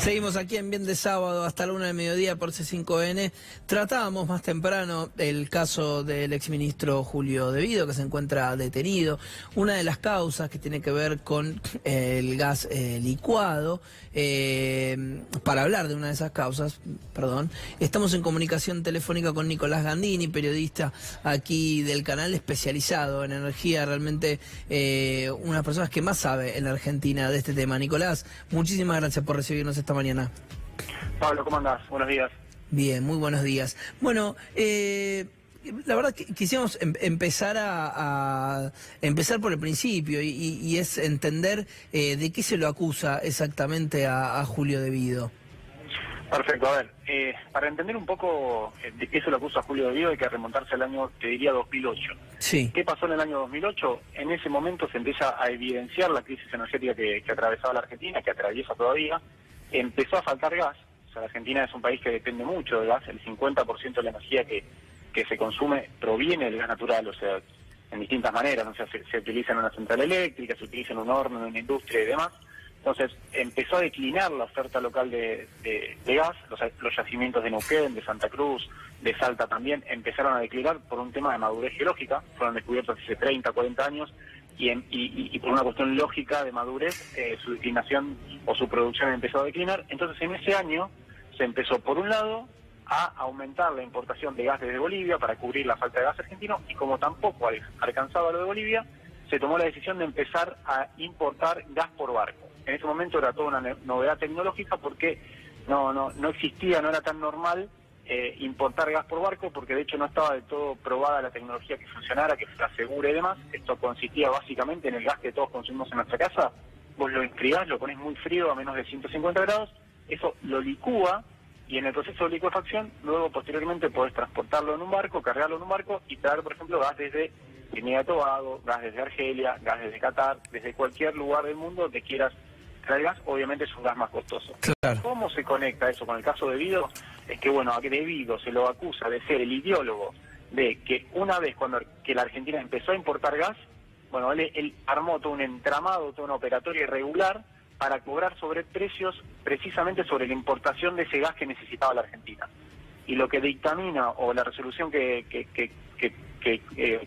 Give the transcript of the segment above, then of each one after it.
Seguimos aquí en Bien de Sábado hasta la 1 del mediodía por C5N. Tratábamos más temprano el caso del exministro Julio De Vido, que se encuentra detenido. Una de las causas que tiene que ver con el gas licuado. Para hablar de una de esas causas, estamos en comunicación telefónica con Nicolás Gandini, periodista aquí del canal especializado en energía, realmente una de las personas que más sabe en la Argentina de este tema. Nicolás, muchísimas gracias por recibirnos esta mañana. Pablo, ¿cómo andás? Buenos días. Bien, muy buenos días. Bueno, la verdad que quisiéramos empezar empezar por el principio y es entender de qué se lo acusa exactamente a Julio De Vido. Perfecto, a ver, para entender un poco de qué se lo acusa a Julio De Vido hay que remontarse al año, te diría, 2008. Sí. ¿Qué pasó en el año 2008? En ese momento se empieza a evidenciar la crisis energética que atravesaba la Argentina, que atraviesa todavía. Empezó a faltar gas. O sea, la Argentina es un país que depende mucho del gas. El 50% de la energía que se consume proviene del gas natural, o sea, en distintas maneras. O sea, se utiliza en una central eléctrica, se utiliza en un horno, en una industria y demás. Entonces empezó a declinar la oferta local de gas, los yacimientos de Neuquén, de Santa Cruz, de Salta también, empezaron a declinar por un tema de madurez geológica, fueron descubiertos hace 30, 40 años, y por una cuestión lógica de madurez, su declinación o su producción empezó a declinar. Entonces en ese año se empezó, por un lado, a aumentar la importación de gas desde Bolivia para cubrir la falta de gas argentino, y como tampoco alcanzaba lo de Bolivia, se tomó la decisión de empezar a importar gas por barco. En ese momento era toda una novedad tecnológica porque no existía, no era tan normal importar gas por barco, porque de hecho no estaba del todo probada la tecnología que funcionara, que fuera segura y demás. Esto consistía básicamente en el gas que todos consumimos en nuestra casa. Vos lo enfriás, lo ponés muy frío a menos de 150 grados, eso lo licúa, y en el proceso de licuefacción luego posteriormente podés transportarlo en un barco, cargarlo en un barco y traer, por ejemplo, gas desde Trinidad y Tobago, gas desde Argelia, gas desde Qatar, desde cualquier lugar del mundo que quieras traer gas. Obviamente es un gas más costoso. Claro. ¿Cómo se conecta eso con el caso de Vido? Es que, bueno, a De Vido se lo acusa de ser el ideólogo de que una vez que la Argentina empezó a importar gas, bueno, él armó todo un entramado, toda una operatoria irregular para cobrar sobreprecios precisamente sobre la importación de ese gas que necesitaba la Argentina. Y lo que dictamina, o la resolución que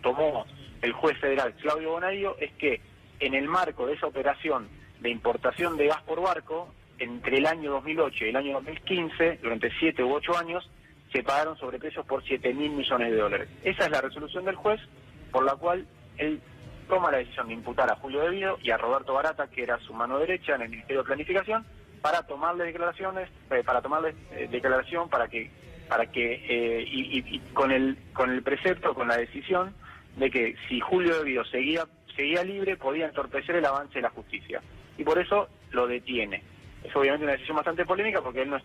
tomó el juez federal Claudio Bonadío, es que en el marco de esa operación de importación de gas por barco, entre el año 2008 y el año 2015, durante 7 u 8 años, se pagaron sobreprecios por 7.000 millones de dólares. Esa es la resolución del juez, por la cual él toma la decisión de imputar a Julio De Vido y a Roberto Barata, que era su mano derecha en el Ministerio de Planificación, para tomarle declaración con el precepto, con la decisión de que si Julio De Vido seguía libre, podía entorpecer el avance de la justicia. Y por eso lo detiene. Es obviamente una decisión bastante polémica, porque él no es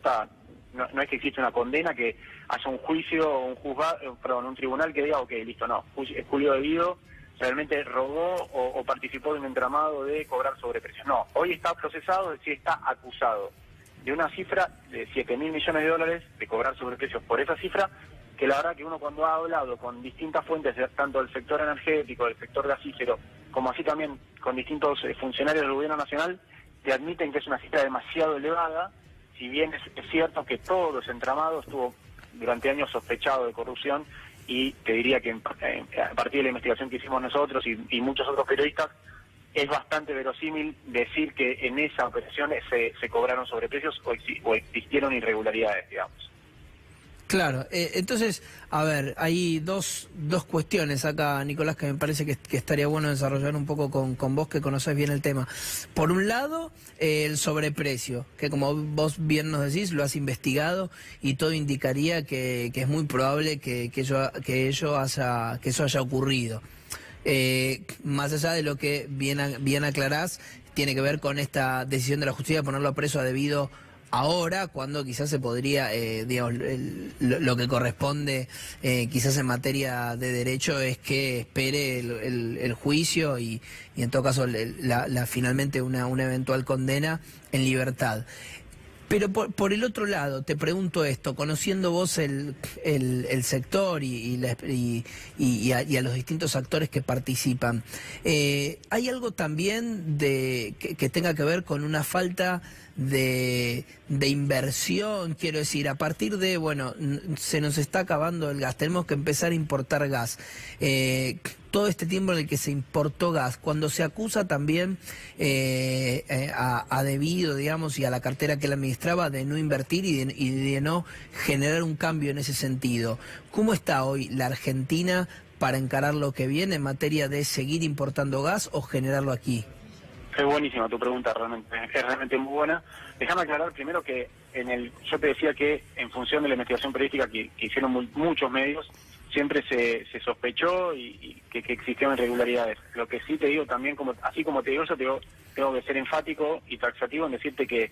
que existe una condena, que haya un juicio o un tribunal que diga, ok, listo, no, Julio De Vido realmente robó o participó de un entramado de cobrar sobreprecios. No, hoy está procesado, es decir, está acusado de una cifra de 7.000 millones de dólares, de cobrar sobreprecios por esa cifra, que la verdad que uno, cuando ha hablado con distintas fuentes, tanto del sector energético, del sector gasífero, como así también con distintos funcionarios del gobierno nacional, te admiten que es una cifra demasiado elevada, si bien es cierto que todo ese entramado estuvo durante años sospechado de corrupción, y te diría que a partir de la investigación que hicimos nosotros y muchos otros periodistas, es bastante verosímil decir que en esa operación se cobraron sobreprecios o existieron irregularidades, digamos. Claro, entonces, a ver, hay dos cuestiones acá, Nicolás, que me parece que estaría bueno desarrollar un poco con vos, que conocés bien el tema. Por un lado, el sobreprecio, que como vos bien nos decís, lo has investigado y todo indicaría que es muy probable que eso haya ocurrido. Más allá de lo que bien aclarás, tiene que ver con esta decisión de la justicia de ponerlo a preso a De Vido ahora, cuando quizás se podría, digamos, lo que corresponde quizás en materia de derecho es que espere el juicio y en todo caso finalmente una eventual condena en libertad. Pero por el otro lado, te pregunto esto, conociendo vos el sector y a los distintos actores que participan, ¿hay algo también que tenga que ver con una falta de inversión? Quiero decir, a partir de, bueno, se nos está acabando el gas, tenemos que empezar a importar gas. Todo este tiempo en el que se importó gas, cuando se acusa también a Debido, digamos, y a la cartera que él administraba de no invertir y de no generar un cambio en ese sentido, ¿cómo está hoy la Argentina para encarar lo que viene en materia de seguir importando gas o generarlo aquí? Es buenísima tu pregunta, es realmente muy buena. Déjame aclarar primero que yo te decía que en función de la investigación periodística que hicieron muchos medios, siempre se sospechó y que existían irregularidades. Lo que sí te digo también, así como te digo eso, tengo que ser enfático y taxativo en decirte que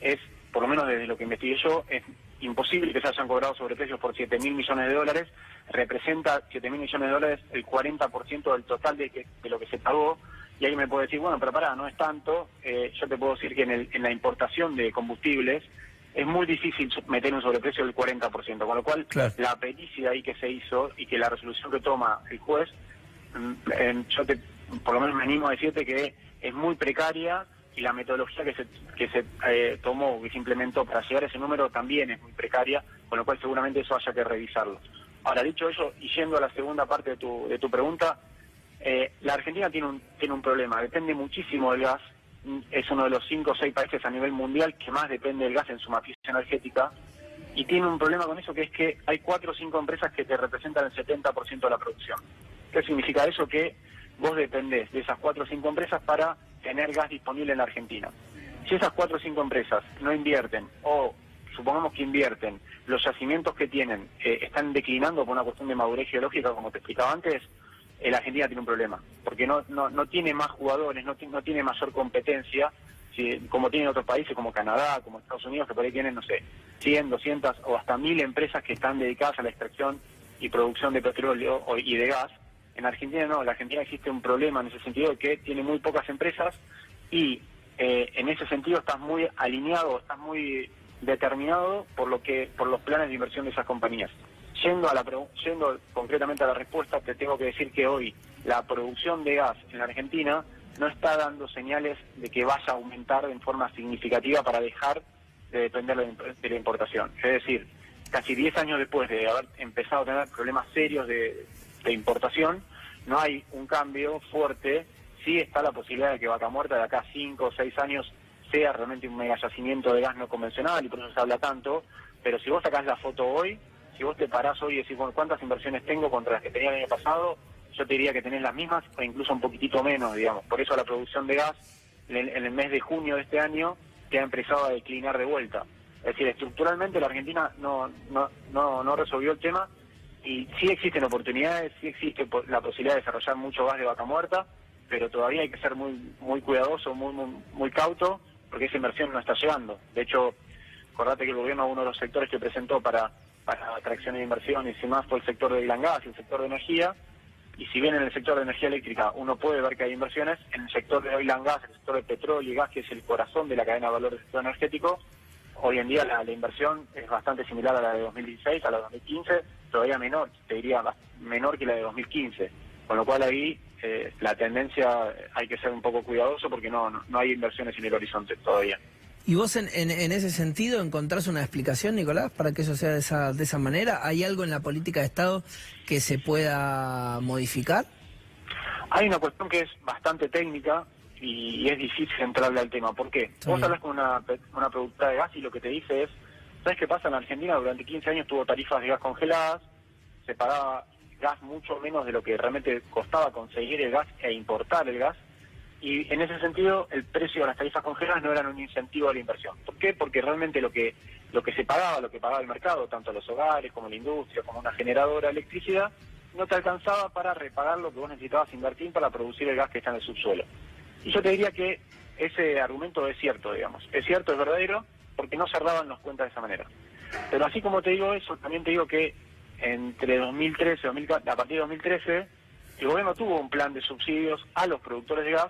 es, por lo menos desde lo que investigué yo, es imposible que se hayan cobrado sobreprecios por 7.000 millones de dólares. Representa 7.000 millones de dólares el 40% del total de lo que se pagó. Y ahí me puedo decir, bueno, pero pará, no es tanto. Yo te puedo decir que en la importación de combustibles es muy difícil meter un sobreprecio del 40%, con lo cual claro, la pericia ahí que se hizo y que la resolución que toma el juez, por lo menos me animo a decirte que es muy precaria, y la metodología que se tomó, que se implementó para llegar a ese número también es muy precaria, con lo cual seguramente eso haya que revisarlo. Ahora, dicho eso, y yendo a la segunda parte de tu pregunta, la Argentina tiene un problema, depende muchísimo del gas, es uno de los 5 o 6 países a nivel mundial que más depende del gas en su matriz energética, y tiene un problema con eso, que es que hay 4 o 5 empresas que te representan el 70% de la producción. ¿Qué significa eso? Que vos dependés de esas 4 o 5 empresas para tener gas disponible en la Argentina. Si esas 4 o 5 empresas no invierten, o supongamos que invierten, los yacimientos que tienen están declinando por una cuestión de madurez geológica, como te explicaba antes, la Argentina tiene un problema, porque no tiene más jugadores, no tiene mayor competencia, como tienen otros países como Canadá, como Estados Unidos, que por ahí tienen, no sé, 100, 200 o hasta 1000 empresas que están dedicadas a la extracción y producción de petróleo y de gas. En Argentina no, en la Argentina existe un problema en ese sentido, de que tiene muy pocas empresas y en ese sentido estás muy alineado, estás muy determinado por los planes de inversión de esas compañías. Yendo concretamente a la respuesta, te tengo que decir que hoy la producción de gas en la Argentina no está dando señales de que vaya a aumentar en forma significativa para dejar de depender de la importación. Es decir, casi 10 años después de haber empezado a tener problemas serios de importación, no hay un cambio fuerte. Sí está la posibilidad de que Vaca Muerta de acá a 5 o 6 años sea realmente un megayacimiento de gas no convencional, y por eso se habla tanto, pero si vos sacás la foto hoy, si vos te parás hoy y decís, bueno, ¿cuántas inversiones tengo contra las que tenía el año pasado? Yo te diría que tenés las mismas o incluso un poquitito menos, digamos. Por eso la producción de gas en el mes de junio de este año que ha empezado a declinar de vuelta. Es decir, estructuralmente la Argentina no resolvió el tema, y sí existen oportunidades, sí existe la posibilidad de desarrollar mucho gas de Vaca Muerta, pero todavía hay que ser muy cuidadoso, muy cauto, porque esa inversión no está llegando. De hecho, acordate que el gobierno, uno de los sectores que presentó para atracción de inversiones y más, fue el sector del gas y el sector de energía. Y si bien en el sector de energía eléctrica uno puede ver que hay inversiones, en el sector de oil and gas, el sector de petróleo y gas, que es el corazón de la cadena de valor del sector energético, hoy en día la inversión es bastante similar a la de 2016, a la de 2015, todavía menor, te diría menor que la de 2015. Con lo cual ahí la tendencia hay que ser un poco cuidadoso, porque no hay inversiones en el horizonte todavía. ¿Y vos en ese sentido encontrás una explicación, Nicolás, para que eso sea de esa manera? ¿Hay algo en la política de Estado que se pueda modificar? Hay una cuestión que es bastante técnica y es difícil entrarle al tema. ¿Por qué? Vos hablas con una productora de gas y lo que te dice es, ¿sabes qué pasa? En Argentina durante 15 años tuvo tarifas de gas congeladas, se pagaba gas mucho menos de lo que realmente costaba conseguir el gas e importar el gas. Y en ese sentido, el precio de las tarifas congeladas no eran un incentivo a la inversión. ¿Por qué? Porque realmente lo que se pagaba, lo que pagaba el mercado, tanto los hogares como la industria, como una generadora de electricidad, no te alcanzaba para repagar lo que vos necesitabas invertir para producir el gas que está en el subsuelo. Y yo te diría que ese argumento es cierto, digamos. Es cierto, es verdadero, porque no cerraban las cuentas de esa manera. Pero así como te digo eso, también te digo que entre 2013 a partir de 2013, el gobierno tuvo un plan de subsidios a los productores de gas,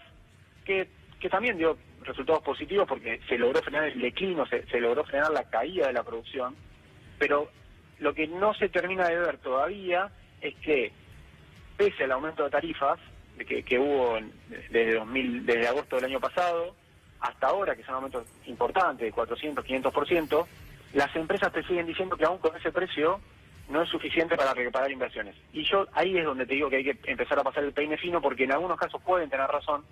que también resultados positivos porque se logró frenar el declino, se logró frenar la caída de la producción, pero lo que no se termina de ver todavía es que, pese al aumento de tarifas que hubo desde agosto del año pasado hasta ahora, que son aumentos importantes, de 400, 500%, las empresas te siguen diciendo que aún con ese precio no es suficiente para recuperar inversiones. Y yo ahí es donde te digo que hay que empezar a pasar el peine fino, porque en algunos casos pueden tener razón.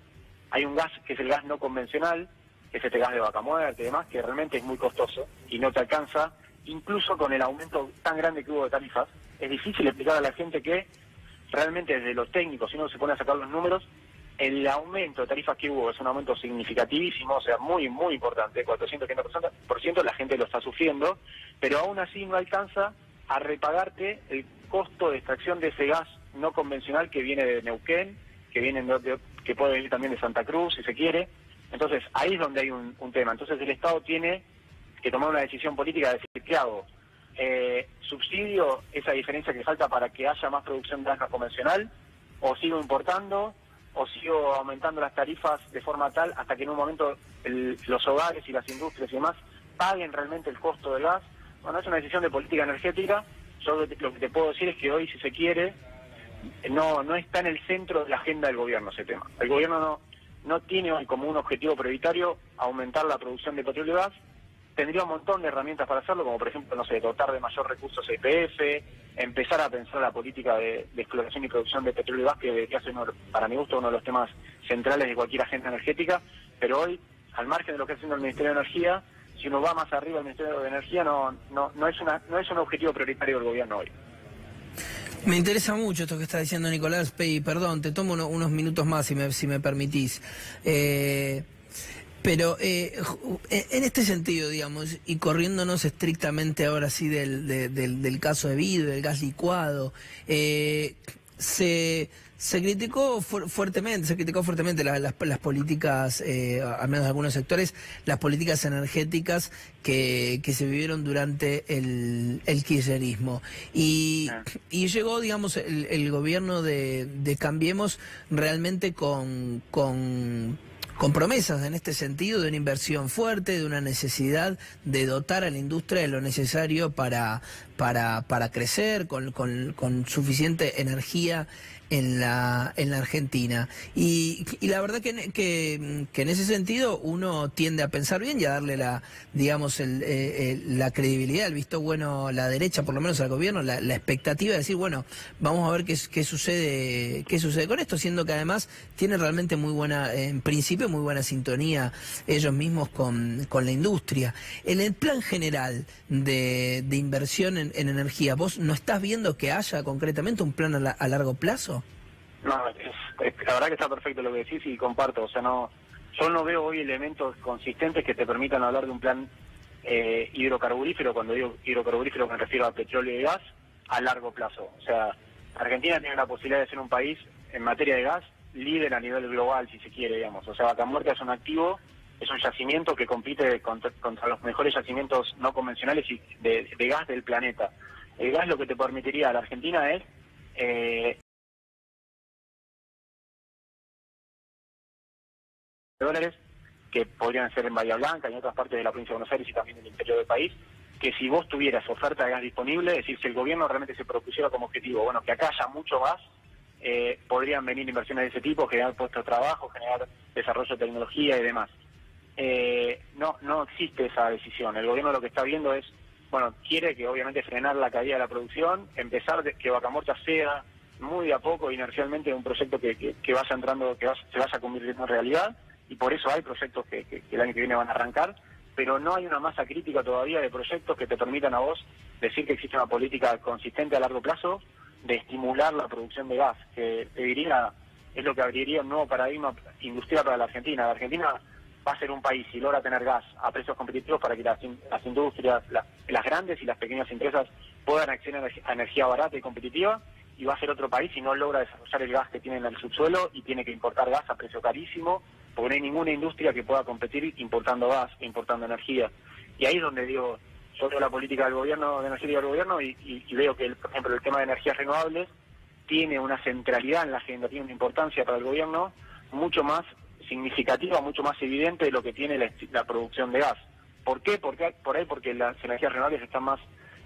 Hay un gas que es el gas no convencional, que es este gas de vaca muerta y demás, que realmente es muy costoso y no te alcanza, incluso con el aumento tan grande que hubo de tarifas. Es difícil explicar a la gente que realmente desde los técnicos, si uno se pone a sacar los números, el aumento de tarifas que hubo es un aumento significativísimo, o sea, muy, muy importante, 400-500%, la gente lo está sufriendo, pero aún así no alcanza a repagarte el costo de extracción de ese gas no convencional que viene de Neuquén, que puede venir también de Santa Cruz, si se quiere. Entonces, ahí es donde hay un tema. Entonces, el Estado tiene que tomar una decisión política de decir, ¿qué hago? ¿Subsidio esa diferencia que falta para que haya más producción de gas no convencional? ¿O sigo importando? ¿O sigo aumentando las tarifas de forma tal hasta que en un momento los hogares y las industrias y demás paguen realmente el costo del gas? Bueno, es una decisión de política energética. Yo lo que te puedo decir es que hoy, si se quiere, no está en el centro de la agenda del gobierno ese tema. El gobierno no tiene hoy como un objetivo prioritario aumentar la producción de petróleo y gas. Tendría un montón de herramientas para hacerlo, como por ejemplo, no sé, dotar de mayor recursos YPF, empezar a pensar la política de exploración y producción de petróleo y gas, que debería ser, para mi gusto, uno de los temas centrales de cualquier agenda energética. Pero hoy, al margen de lo que está haciendo el Ministerio de Energía, si uno va más arriba del Ministerio de Energía, no es un objetivo prioritario del gobierno hoy. Me interesa mucho esto que está diciendo Nicolás Pei. Perdón, te tomo unos minutos más si me permitís. Pero en este sentido, digamos, y corriéndonos estrictamente ahora sí del caso de Vido, del gas licuado, se criticó fuertemente las políticas, al menos de algunos sectores, las políticas energéticas que se vivieron durante el kirchnerismo. Y llegó, digamos, el gobierno de Cambiemos realmente con promesas en este sentido, de una inversión fuerte, de una necesidad de dotar a la industria de lo necesario para crecer con suficiente energía en la Argentina. Y la verdad que en ese sentido uno tiende a pensar bien y a darle la credibilidad, el visto bueno a la derecha, por lo menos al gobierno, la expectativa de decir, bueno, vamos a ver qué sucede con esto, siendo que además tiene realmente muy buena, en principio muy buena sintonía ellos mismos con la industria. En el plan general de inversión en energía, ¿vos no estás viendo que haya concretamente un plan a largo plazo? No, la verdad que está perfecto lo que decís y comparto. O sea, yo no veo hoy elementos consistentes que te permitan hablar de un plan hidrocarburífero. Cuando digo hidrocarburífero me refiero a petróleo y gas a largo plazo. O sea, Argentina tiene la posibilidad de ser un país en materia de gas líder a nivel global, si se quiere, digamos. O sea, Vaca Muerta es un activo, es un yacimiento que compite contra los mejores yacimientos no convencionales y de gas del planeta. El gas lo que te permitiría a la Argentina es dólares, que podrían ser en Bahía Blanca y en otras partes de la provincia de Buenos Aires y también en el interior del país, que si vos tuvieras oferta de gas disponible, es decir, si el gobierno realmente se propusiera como objetivo, bueno, que acá haya mucho gas, podrían venir inversiones de ese tipo, generar puestos de trabajo, generar desarrollo de tecnología y demás. No existe esa decisión. El gobierno lo que está viendo es, bueno, quiere que obviamente frenar la caída de la producción, empezar que Vaca Muerta sea muy de a poco, inercialmente, un proyecto que vaya entrando, se vaya convirtiendo en realidad, y por eso hay proyectos que el año que viene van a arrancar, pero no hay una masa crítica todavía de proyectos que te permitan a vos decir que existe una política consistente a largo plazo de estimular la producción de gas, que te diría es lo que abriría un nuevo paradigma industrial para la Argentina. La Argentina va a ser un país, si logra tener gas a precios competitivos, para que las industrias, las grandes y las pequeñas empresas puedan acceder a energía barata y competitiva, y va a ser otro país si no logra desarrollar el gas que tiene en el subsuelo y tiene que importar gas a precio carísimo, porque no hay ninguna industria que pueda competir importando gas e importando energía. Y ahí es donde digo, yo veo la política del gobierno, de energía del gobierno, y veo que, por ejemplo, el tema de energías renovables tiene una centralidad en la agenda, tiene una importancia para el gobierno mucho más significativa, mucho más evidente de lo que tiene la producción de gas. ¿Por qué? Porque las energías renovables están más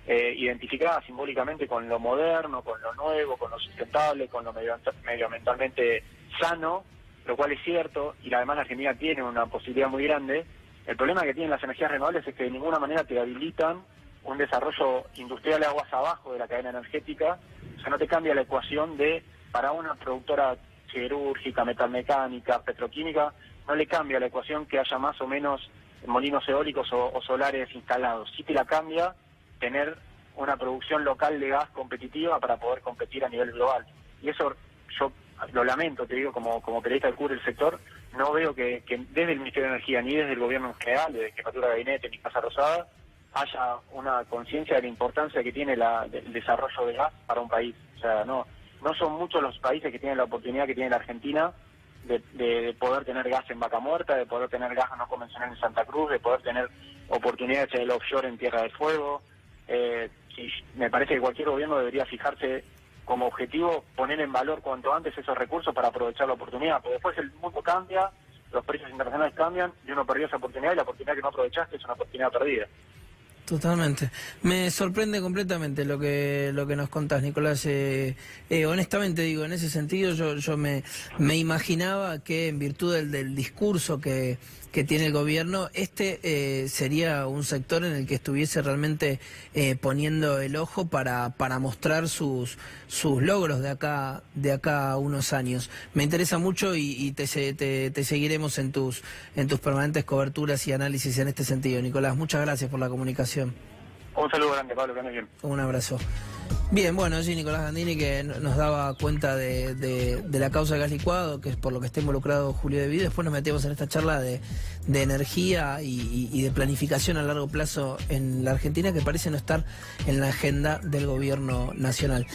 identificadas simbólicamente con lo moderno, con lo nuevo, con lo sustentable, con lo medioambientalmente sano, lo cual es cierto, y además la Argentina tiene una posibilidad muy grande. El problema que tienen las energías renovables es que de ninguna manera te habilitan un desarrollo industrial de aguas abajo de la cadena energética. O sea, no te cambia la ecuación para una productora siderúrgica, metalmecánica, petroquímica, no le cambia la ecuación que haya más o menos molinos eólicos o solares instalados. Sí te la cambia tener una producción local de gas competitiva para poder competir a nivel global. Y eso yo lo lamento, te digo, como periodista que cubre el sector, no veo que desde el Ministerio de Energía, ni desde el gobierno en general, desde Jefatura de Gabinete, ni Casa Rosada, haya una conciencia de la importancia que tiene el desarrollo de gas para un país. O sea, no son muchos los países que tienen la oportunidad que tiene la Argentina de poder tener gas en Vaca Muerta, de poder tener gas no convencional en Santa Cruz, de poder tener oportunidades en el offshore en Tierra del Fuego. Y me parece que cualquier gobierno debería fijarse como objetivo poner en valor cuanto antes esos recursos para aprovechar la oportunidad, porque después el mundo cambia, los precios internacionales cambian y uno perdió esa oportunidad y la oportunidad que no aprovechaste es una oportunidad perdida. Totalmente. Me sorprende completamente lo que nos contás, Nicolás. Honestamente digo, en ese sentido yo me imaginaba que en virtud del discurso que tiene el gobierno, sería un sector en el que estuviese realmente poniendo el ojo para mostrar sus logros de acá a unos años. Me interesa mucho y te seguiremos en tus permanentes coberturas y análisis en este sentido, Nicolás. Muchas gracias por la comunicación. Un saludo grande, Pablo, que andes bien. Un abrazo. Bien, bueno, allí Nicolás Gandini, que nos daba cuenta de la causa del gas licuado, que es por lo que está involucrado Julio De Vido. Después nos metimos en esta charla de energía y de planificación a largo plazo en la Argentina, que parece no estar en la agenda del gobierno nacional.